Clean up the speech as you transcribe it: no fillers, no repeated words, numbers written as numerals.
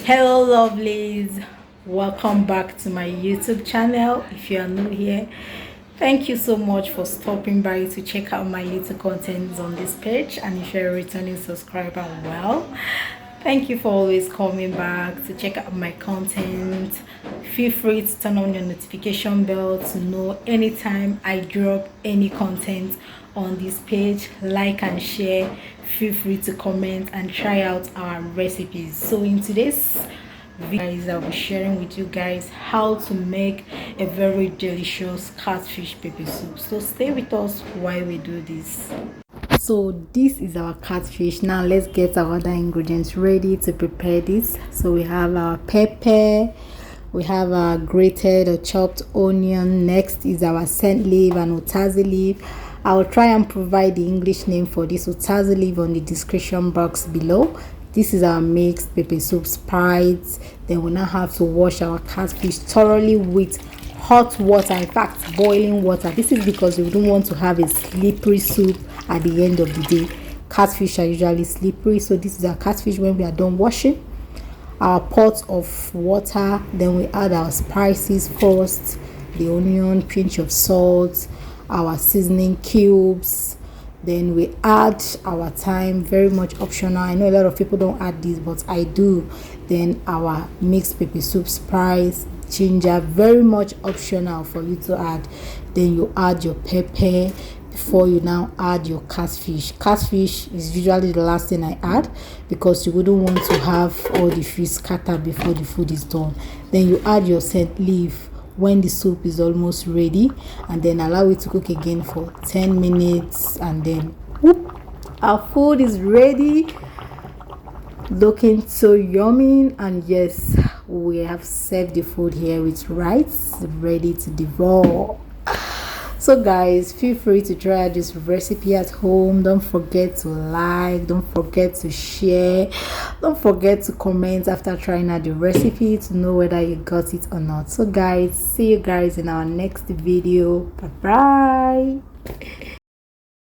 Hello lovelies, welcome back to my YouTube channel. If you are new here, thank you so much for stopping by to check out my little contents on this page. And if you're a returning subscriber, well, thank you for always coming back to check out my content. Feel free to turn on your notification bell to know anytime I drop any content on this page. Like and share. Feel free to comment and try out our recipes. So in today's video, I'll be sharing with you guys how to make a very delicious catfish pepper soup. So stay with us while we do this. So this is our catfish. Now let's get our other ingredients ready to prepare this. So we have our pepper, we have our grated or chopped onion. Next is our scent leaf and UTAZI leaf. I'll try and provide the English name for this UTAZI leaf on the description box below. This is our mixed pepper soup spice. Then we now have to wash our catfish thoroughly with hot water, in fact boiling water. This is because we don't want to have a slippery soup at the end of the day. Catfish are usually slippery, so this is our catfish when we are done washing. Our pot of water, then we add our spices first, the onion, pinch of salt, our seasoning cubes, then we add our thyme, very much optional. I know a lot of people don't add this, but I do. Then our mixed pepper soup spice, ginger, very much optional for you to add. Then you add your pepper before you now add your catfish. Catfish is usually the last thing I add because you wouldn't want to have all the fish scattered before the food is done. Then you add your scent leaf when the soup is almost ready, and then allow it to cook again for 10 minutes, and then whoop, our food is ready, looking so yummy. And yes, we have served the food here with rice ready to devour. So guys, feel free to try this recipe at home. Don't forget to like, don't forget to share, don't forget to comment after trying out the recipe to know whether you got it or not. So guys, see you guys in our next video. Bye bye.